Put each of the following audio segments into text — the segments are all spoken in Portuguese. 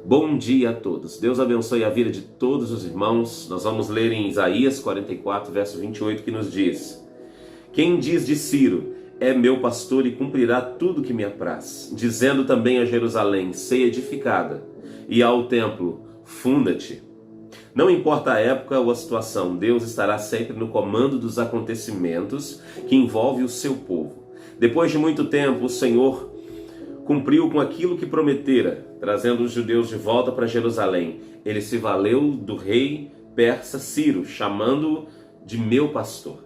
Bom dia a todos. Deus abençoe a vida de todos os irmãos. Nós vamos ler em Isaías 44, verso 28, que nos diz: Quem diz de Ciro, é meu pastor e cumprirá tudo que me apraz. Dizendo também a Jerusalém, sei edificada, e ao templo, funda-te. Não importa a época ou a situação, Deus estará sempre no comando dos acontecimentos que envolvem o seu povo. Depois de muito tempo, o Senhor cumpriu com aquilo que prometera, trazendo os judeus de volta para Jerusalém. Ele se valeu do rei persa Ciro, chamando-o de meu pastor.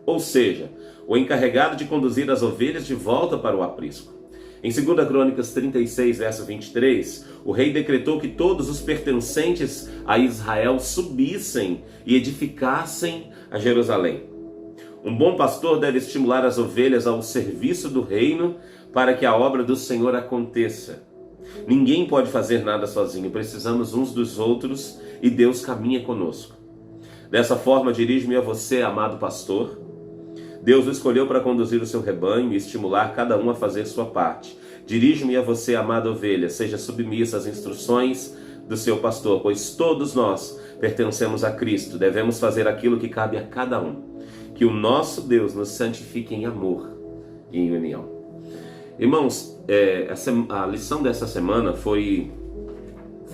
Ou seja, o encarregado de conduzir as ovelhas de volta para o aprisco. Em 2 Crônicas 36, verso 23, o rei decretou que todos os pertencentes a Israel subissem e edificassem a Jerusalém. Um bom pastor deve estimular as ovelhas ao serviço do reino para que a obra do Senhor aconteça. Ninguém pode fazer nada sozinho, precisamos uns dos outros e Deus caminha conosco. Dessa forma, dirijo-me a você, amado pastor. Deus o escolheu para conduzir o seu rebanho e estimular cada um a fazer sua parte. Dirijo-me a você, amada ovelha, seja submissa às instruções do seu pastor, pois todos nós pertencemos a Cristo, devemos fazer aquilo que cabe a cada um. Que o nosso Deus nos santifique em amor e em união. Irmãos, a lição dessa semana foi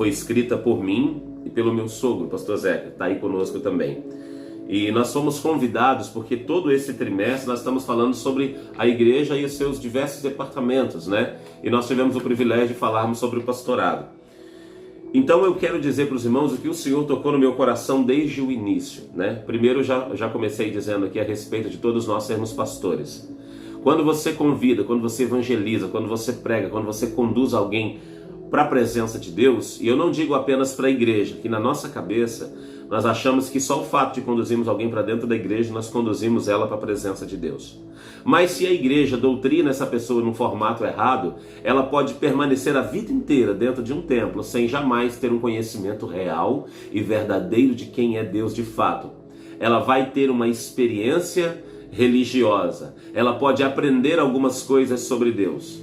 escrita por mim e pelo meu sogro, pastor Zeca, está aí conosco também. E nós fomos convidados porque todo esse trimestre nós estamos falando sobre a igreja e os seus diversos departamentos, né? E nós tivemos o privilégio de falarmos sobre o pastorado. Então eu quero dizer para os irmãos o que o Senhor tocou no meu coração desde o início, né? Primeiro já comecei dizendo aqui a respeito de todos nós sermos pastores. Quando você convida, quando você evangeliza, quando você prega, quando você conduz alguém para a presença de Deus, e eu não digo apenas para a igreja, que na nossa cabeça nós achamos que só o fato de conduzirmos alguém para dentro da igreja, nós conduzimos ela para a presença de Deus. Mas se a igreja doutrina essa pessoa num formato errado, ela pode permanecer a vida inteira dentro de um templo, sem jamais ter um conhecimento real e verdadeiro de quem é Deus de fato. Ela vai ter uma experiência religiosa, ela pode aprender algumas coisas sobre Deus,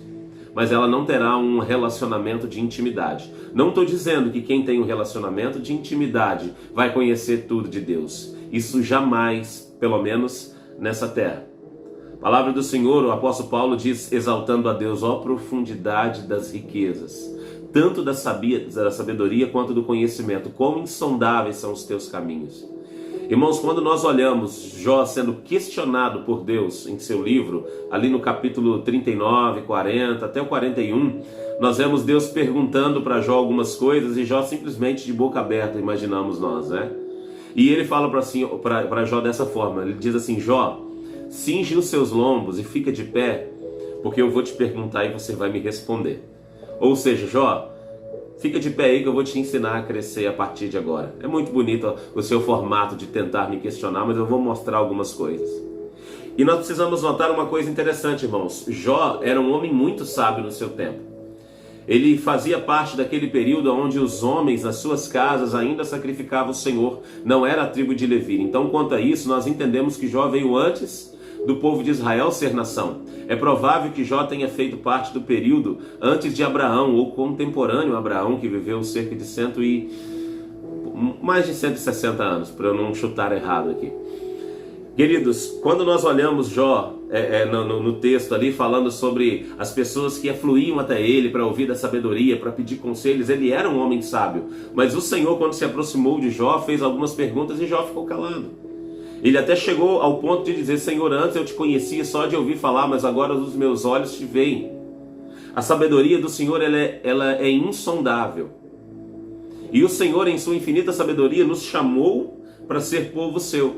mas ela não terá um relacionamento de intimidade. Não estou dizendo que quem tem um relacionamento de intimidade vai conhecer tudo de Deus. Isso jamais, pelo menos nessa terra. A palavra do Senhor, o apóstolo Paulo diz, exaltando a Deus, ó profundidade das riquezas, tanto da sabedoria quanto do conhecimento, quão insondáveis são os teus caminhos. Irmãos, quando nós olhamos Jó sendo questionado por Deus em seu livro, ali no capítulo 39, 40, até o 41, nós vemos Deus perguntando para Jó algumas coisas e Jó simplesmente de boca aberta, imaginamos nós, né? E ele fala para Jó dessa forma, ele diz assim: Jó, cinge os seus lombos e fica de pé, porque eu vou te perguntar e você vai me responder. Ou seja, Jó, fica de pé aí que eu vou te ensinar a crescer a partir de agora. É muito bonito o seu formato de tentar me questionar, mas eu vou mostrar algumas coisas. E nós precisamos notar uma coisa interessante, irmãos. Jó era um homem muito sábio no seu tempo. Ele fazia parte daquele período onde os homens nas suas casas ainda sacrificavam o Senhor. Não era a tribo de Levi. Então, quanto a isso, nós entendemos que Jó veio antes do povo de Israel ser nação. É provável que Jó tenha feito parte do período antes de Abraão, ou contemporâneo a Abraão, que viveu cerca de mais de 160 anos, para eu não chutar errado aqui. Queridos, quando nós olhamos Jó no texto ali, falando sobre as pessoas que afluíam até ele para ouvir da sabedoria, para pedir conselhos, ele era um homem sábio. Mas o Senhor, quando se aproximou de Jó, fez algumas perguntas e Jó ficou calado. Ele até chegou ao ponto de dizer: Senhor, antes eu te conhecia só de ouvir falar, mas agora os meus olhos te veem. A sabedoria do Senhor ela é insondável. E o Senhor, em sua infinita sabedoria, nos chamou para ser povo seu.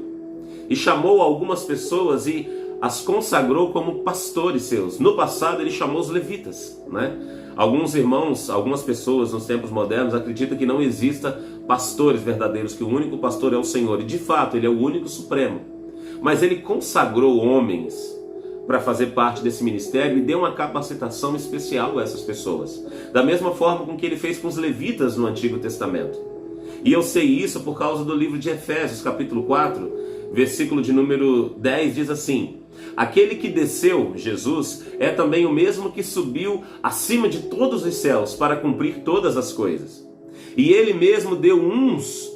E chamou algumas pessoas e as consagrou como pastores seus. No passado ele chamou os levitas, né? Alguns irmãos, algumas pessoas nos tempos modernos acreditam que não exista pastores verdadeiros, que o único pastor é o Senhor. E de fato ele é o único supremo. Mas ele consagrou homens para fazer parte desse ministério e deu uma capacitação especial a essas pessoas. Da mesma forma com que ele fez com os levitas no Antigo Testamento. E eu sei isso por causa do livro de Efésios, capítulo 4, versículo de número 10, diz assim: Aquele que desceu, Jesus, é também o mesmo que subiu acima de todos os céus para cumprir todas as coisas. E ele mesmo deu uns,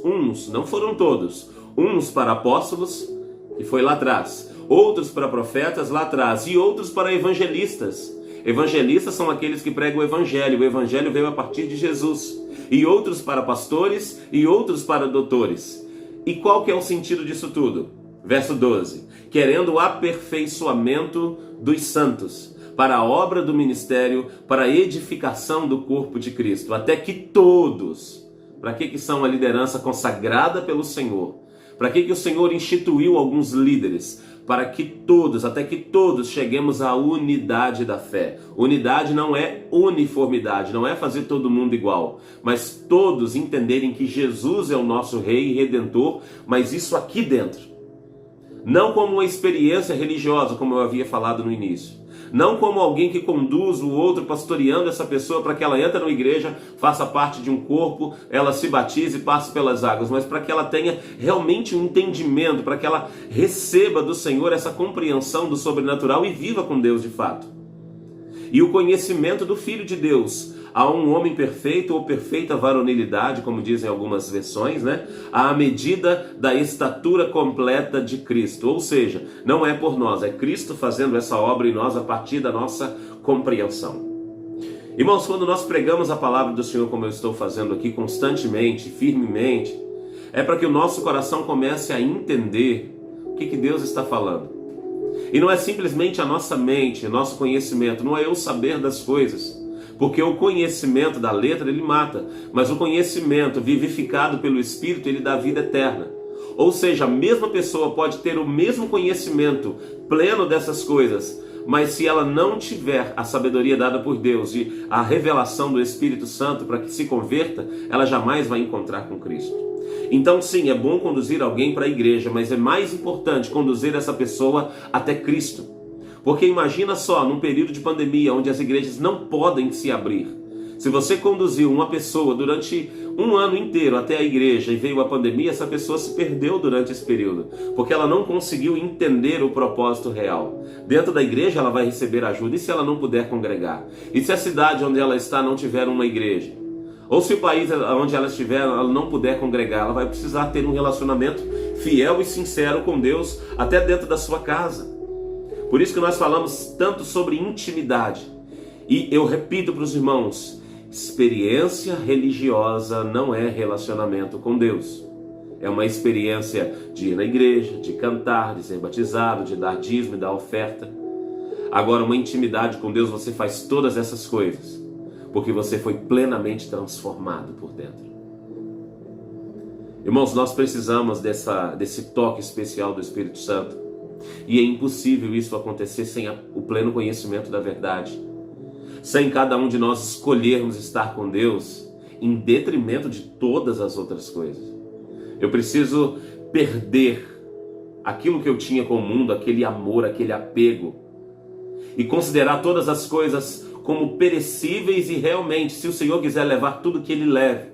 não foram todos, uns para apóstolos, que foi lá atrás, outros para profetas lá atrás, e outros para evangelistas. Evangelistas são aqueles que pregam o evangelho veio a partir de Jesus. E outros para pastores, e outros para doutores. E qual que é o sentido disso tudo? Verso 12, querendo o aperfeiçoamento dos santos, para a obra do ministério, para a edificação do corpo de Cristo, até que todos, para que são a liderança consagrada pelo Senhor? Para que o Senhor instituiu alguns líderes? Para que todos, até que todos cheguemos à unidade da fé. Unidade não é uniformidade, não é fazer todo mundo igual, mas todos entenderem que Jesus é o nosso Rei e Redentor, mas isso aqui dentro. Não como uma experiência religiosa, como eu havia falado no início. Não como alguém que conduz o outro, pastoreando essa pessoa para que ela entre na igreja, faça parte de um corpo, ela se batize e passe pelas águas, mas para que ela tenha realmente um entendimento, para que ela receba do Senhor essa compreensão do sobrenatural e viva com Deus de fato. E o conhecimento do Filho de Deus. Há um homem perfeito ou perfeita varonilidade, como dizem algumas versões, né? À medida da estatura completa de Cristo. Ou seja, não é por nós, é Cristo fazendo essa obra em nós a partir da nossa compreensão. Irmãos, quando nós pregamos a palavra do Senhor, como eu estou fazendo aqui constantemente, firmemente, é para que o nosso coração comece a entender o que Deus está falando. E não é simplesmente a nossa mente, nosso conhecimento, não é eu saber das coisas. Porque o conhecimento da letra, ele mata. Mas o conhecimento vivificado pelo Espírito, ele dá vida eterna. Ou seja, a mesma pessoa pode ter o mesmo conhecimento pleno dessas coisas, mas se ela não tiver a sabedoria dada por Deus e a revelação do Espírito Santo para que se converta, ela jamais vai encontrar com Cristo. Então sim, é bom conduzir alguém para a igreja, mas é mais importante conduzir essa pessoa até Cristo. Porque imagina só, num período de pandemia, onde as igrejas não podem se abrir. Se você conduziu uma pessoa durante um ano inteiro até a igreja e veio a pandemia, essa pessoa se perdeu durante esse período, porque ela não conseguiu entender o propósito real. Dentro da igreja ela vai receber ajuda, e se ela não puder congregar? E se a cidade onde ela está não tiver uma igreja? Ou se o país onde ela estiver ela não puder congregar, ela vai precisar ter um relacionamento fiel e sincero com Deus, até dentro da sua casa. Por isso que nós falamos tanto sobre intimidade. E eu repito para os irmãos, experiência religiosa não é relacionamento com Deus. É uma experiência de ir na igreja, de cantar, de ser batizado, de dar dízimo e dar oferta. Agora, uma intimidade com Deus, você faz todas essas coisas, porque você foi plenamente transformado por dentro. Irmãos, nós precisamos desse toque especial do Espírito Santo. E é impossível isso acontecer sem o pleno conhecimento da verdade. Sem cada um de nós escolhermos estar com Deus em detrimento de todas as outras coisas. Eu preciso perder aquilo que eu tinha com o mundo, aquele amor, aquele apego, e considerar todas as coisas como perecíveis, e realmente, se o Senhor quiser levar tudo que Ele leve,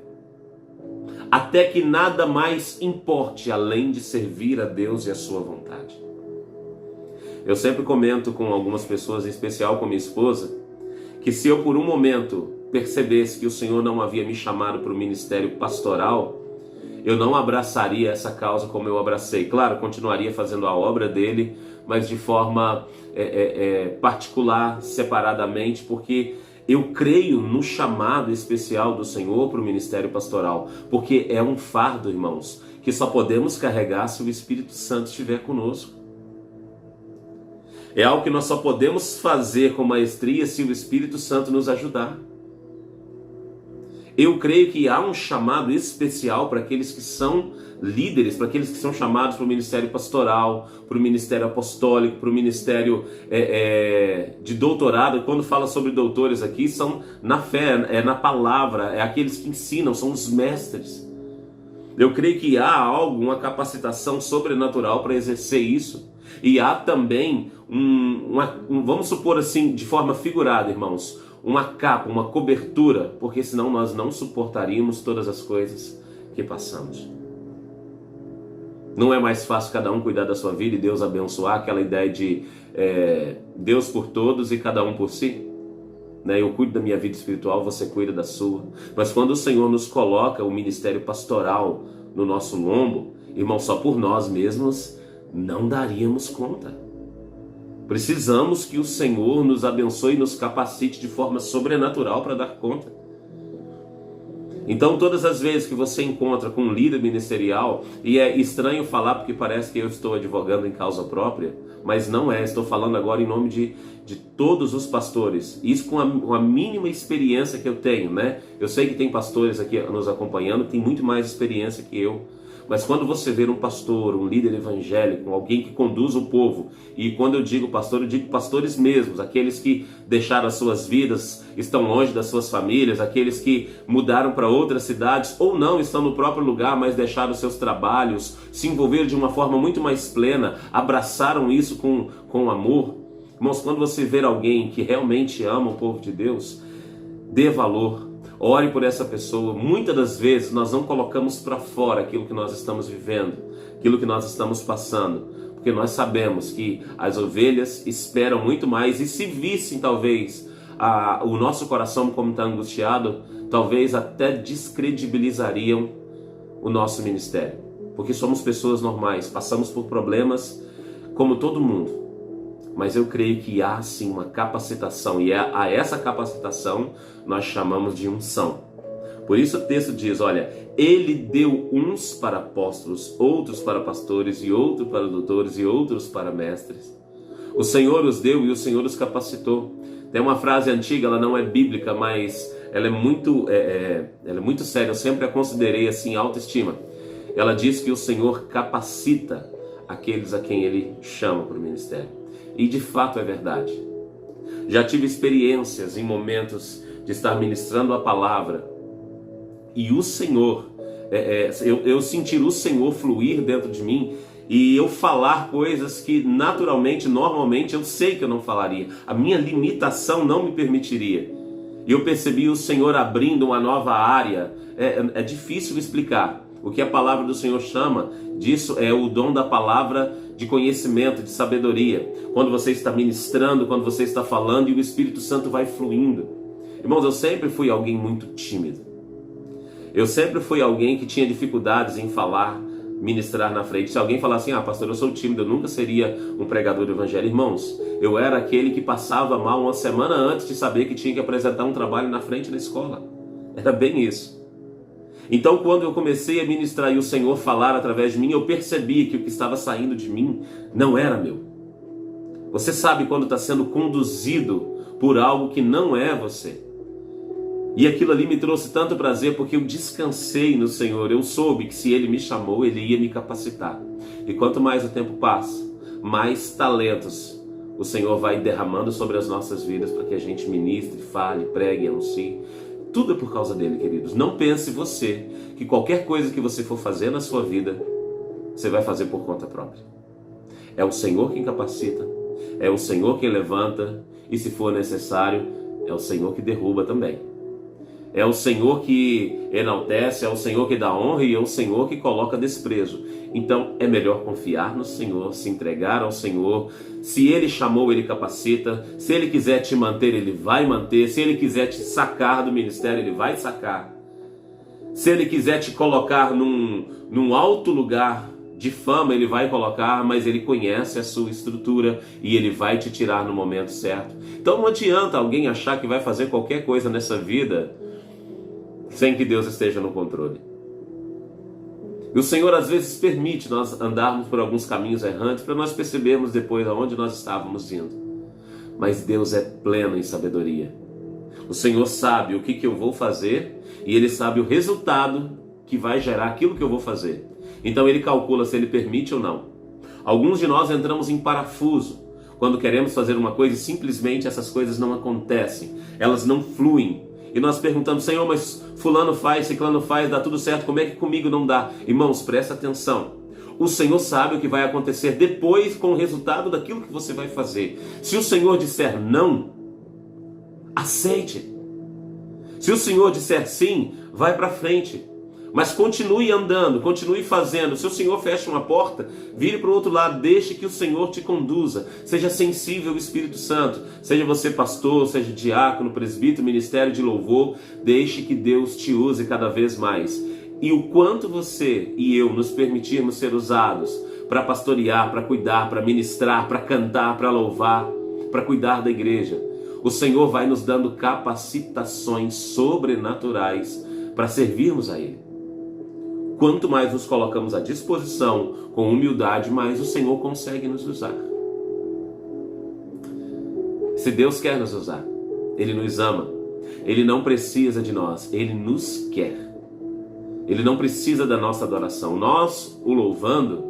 até que nada mais importe além de servir a Deus e a sua vontade. Eu sempre comento com algumas pessoas, em especial com minha esposa, que se eu por um momento percebesse que o Senhor não havia me chamado para o ministério pastoral, eu não abraçaria essa causa como eu abracei. Claro, continuaria fazendo a obra dele, mas de forma particular, separadamente, porque eu creio no chamado especial do Senhor para o ministério pastoral, porque é um fardo, irmãos, que só podemos carregar se o Espírito Santo estiver conosco. É algo que nós só podemos fazer com maestria se o Espírito Santo nos ajudar. Eu creio que há um chamado especial para aqueles que são líderes, para aqueles que são chamados para o ministério pastoral, para o ministério apostólico, para o ministério de doutorado. Quando fala sobre doutores aqui, são na fé, é na palavra, é aqueles que ensinam, são os mestres. Eu creio que há algo, uma capacitação sobrenatural para exercer isso. E há também, vamos supor assim, de forma figurada, irmãos, uma capa, uma cobertura, porque senão nós não suportaríamos todas as coisas que passamos. Não é mais fácil cada um cuidar da sua vida e Deus abençoar, aquela ideia de Deus por todos e cada um por si? Né? Eu cuido da minha vida espiritual, você cuida da sua. Mas quando o Senhor nos coloca o ministério pastoral no nosso lombo, irmão, só por nós mesmos não daríamos conta. Precisamos que o Senhor nos abençoe e nos capacite de forma sobrenatural para dar conta. Então, todas as vezes que você encontra com um líder ministerial, e é estranho falar porque parece que eu estou advogando em causa própria, mas não é, estou falando agora em nome de todos os pastores, isso com a mínima experiência que eu tenho, né? Eu sei que tem pastores aqui nos acompanhando que tem muito mais experiência que eu, mas quando você vê um pastor, um líder evangélico, alguém que conduz o povo, e quando eu digo pastor, eu digo pastores mesmos, aqueles que deixaram as suas vidas, estão longe das suas famílias, aqueles que mudaram para outras cidades, ou não, estão no próprio lugar, mas deixaram seus trabalhos, se envolveram de uma forma muito mais plena, abraçaram isso com amor. Irmãos, quando você ver alguém que realmente ama o povo de Deus, dê valor. Ore por essa pessoa. Muitas das vezes nós não colocamos para fora aquilo que nós estamos vivendo, aquilo que nós estamos passando, porque nós sabemos que as ovelhas esperam muito mais, e se vissem talvez o nosso coração como está angustiado, talvez até descredibilizariam o nosso ministério, porque somos pessoas normais, passamos por problemas como todo mundo. Mas eu creio que há sim uma capacitação, e a essa capacitação nós chamamos de unção. Por isso o texto diz, olha, ele deu uns para apóstolos, outros para pastores, e outros para doutores, e outros para mestres. O Senhor os deu e o Senhor os capacitou. Tem uma frase antiga, ela não é bíblica, mas ela é muito séria, eu sempre a considerei assim, autoestima. Ela diz que o Senhor capacita aqueles a quem Ele chama para o ministério. E de fato é verdade. Já tive experiências em momentos de estar ministrando a palavra e o Senhor, eu sentir o Senhor fluir dentro de mim e eu falar coisas que naturalmente, normalmente eu sei que eu não falaria. A minha limitação não me permitiria. E eu percebi o Senhor abrindo uma nova área. É difícil explicar. O que a palavra do Senhor chama disso é o dom da palavra de conhecimento, de sabedoria. Quando você está ministrando, quando você está falando e o Espírito Santo vai fluindo. Irmãos, eu sempre fui alguém muito tímido. Eu sempre fui alguém que tinha dificuldades em falar, ministrar na frente. Se alguém falar assim, pastor, eu sou tímido, eu nunca seria um pregador do evangelho. Irmãos, eu era aquele que passava mal uma semana antes de saber que tinha que apresentar um trabalho na frente da escola. Era bem isso. Então, quando eu comecei a ministrar e o Senhor falar através de mim, eu percebi que o que estava saindo de mim não era meu. Você sabe quando está sendo conduzido por algo que não é você. E aquilo ali me trouxe tanto prazer porque eu descansei no Senhor. Eu soube que se Ele me chamou, Ele ia me capacitar. E quanto mais o tempo passa, mais talentos o Senhor vai derramando sobre as nossas vidas para que a gente ministre, fale, pregue, anuncie. Tudo é por causa dele, queridos. Não pense você que qualquer coisa que você for fazer na sua vida, você vai fazer por conta própria. É o Senhor quem capacita, é o Senhor quem levanta, e se for necessário, é o Senhor que derruba também. É o Senhor que enaltece, é o Senhor que dá honra e é o Senhor que coloca desprezo. Então é melhor confiar no Senhor, se entregar ao Senhor. Se Ele chamou, Ele capacita. Se Ele quiser te manter, Ele vai manter. Se Ele quiser te sacar do ministério, Ele vai sacar. Se Ele quiser te colocar num alto lugar de fama, Ele vai colocar, mas Ele conhece a sua estrutura e Ele vai te tirar no momento certo. Então não adianta alguém achar que vai fazer qualquer coisa nessa vida sem que Deus esteja no controle. E o Senhor às vezes permite nós andarmos por alguns caminhos errantes para nós percebermos depois aonde nós estávamos indo. Mas Deus é pleno em sabedoria. O Senhor sabe o que eu vou fazer e Ele sabe o resultado que vai gerar aquilo que eu vou fazer. Então Ele calcula se Ele permite ou não. Alguns de nós entramos em parafuso quando queremos fazer uma coisa e simplesmente essas coisas não acontecem. Elas não fluem. E nós perguntamos, Senhor, mas fulano faz, ciclano faz, dá tudo certo, como é que comigo não dá? Irmãos, presta atenção. O Senhor sabe o que vai acontecer depois com o resultado daquilo que você vai fazer. Se o Senhor disser não, aceite. Se o Senhor disser sim, vai para frente. Mas continue andando, continue fazendo. Se o Senhor fecha uma porta, vire para o outro lado, deixe que o Senhor te conduza. Seja sensível ao Espírito Santo. Seja você pastor, seja diácono, presbítero, ministério de louvor, deixe que Deus te use cada vez mais. E o quanto você e eu nos permitirmos ser usados para pastorear, para cuidar, para ministrar, para cantar, para louvar, para cuidar da igreja, o Senhor vai nos dando capacitações sobrenaturais para servirmos a Ele. Quanto mais nos colocamos à disposição, com humildade, mais o Senhor consegue nos usar. Se Deus quer nos usar, Ele nos ama, Ele não precisa de nós, Ele nos quer. Ele não precisa da nossa adoração. Nós, o louvando,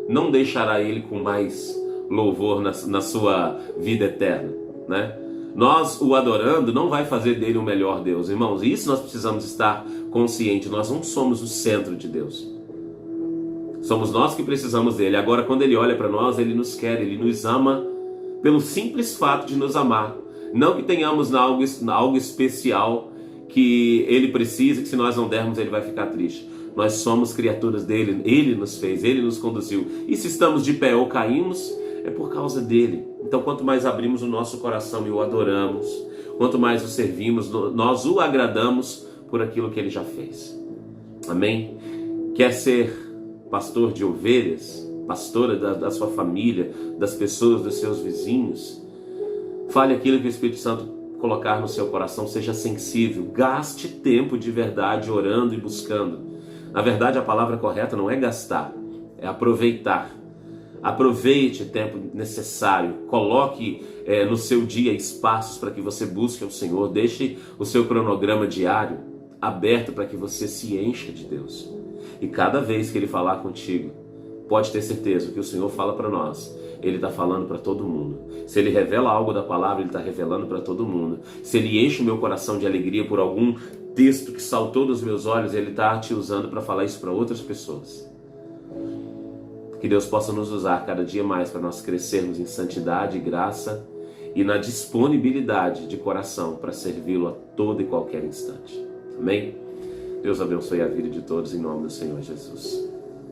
não deixará Ele com mais louvor na sua vida eterna, né? Nós, o adorando, não vai fazer dele o melhor Deus, irmãos. Isso nós precisamos estar conscientes. Nós não somos o centro de Deus. Somos nós que precisamos dele. Agora, quando ele olha para nós, ele nos quer, ele nos ama pelo simples fato de nos amar. Não que tenhamos algo especial que ele precisa, que se nós não dermos, ele vai ficar triste. Nós somos criaturas dele, ele nos fez, ele nos conduziu. E se estamos de pé ou caímos, é por causa dele. Então, quanto mais abrimos o nosso coração e o adoramos, quanto mais o servimos, nós o agradamos por aquilo que ele já fez. Amém? Quer ser pastor de ovelhas, pastora da sua família, das pessoas, dos seus vizinhos? Fale aquilo que o Espírito Santo colocar no seu coração, seja sensível, gaste tempo de verdade orando e buscando. Na verdade, a palavra correta não é gastar, é aproveitar. Aproveite o tempo necessário, coloque no seu dia espaços para que você busque o Senhor, deixe o seu cronograma diário aberto para que você se encha de Deus. E cada vez que Ele falar contigo, pode ter certeza que o Senhor fala para nós, Ele está falando para todo mundo. Se Ele revela algo da palavra, Ele está revelando para todo mundo. Se Ele enche o meu coração de alegria por algum texto que saltou dos meus olhos, Ele está te usando para falar isso para outras pessoas. Que Deus possa nos usar cada dia mais para nós crescermos em santidade e graça e na disponibilidade de coração para servi-lo a todo e qualquer instante. Amém? Deus abençoe a vida de todos em nome do Senhor Jesus.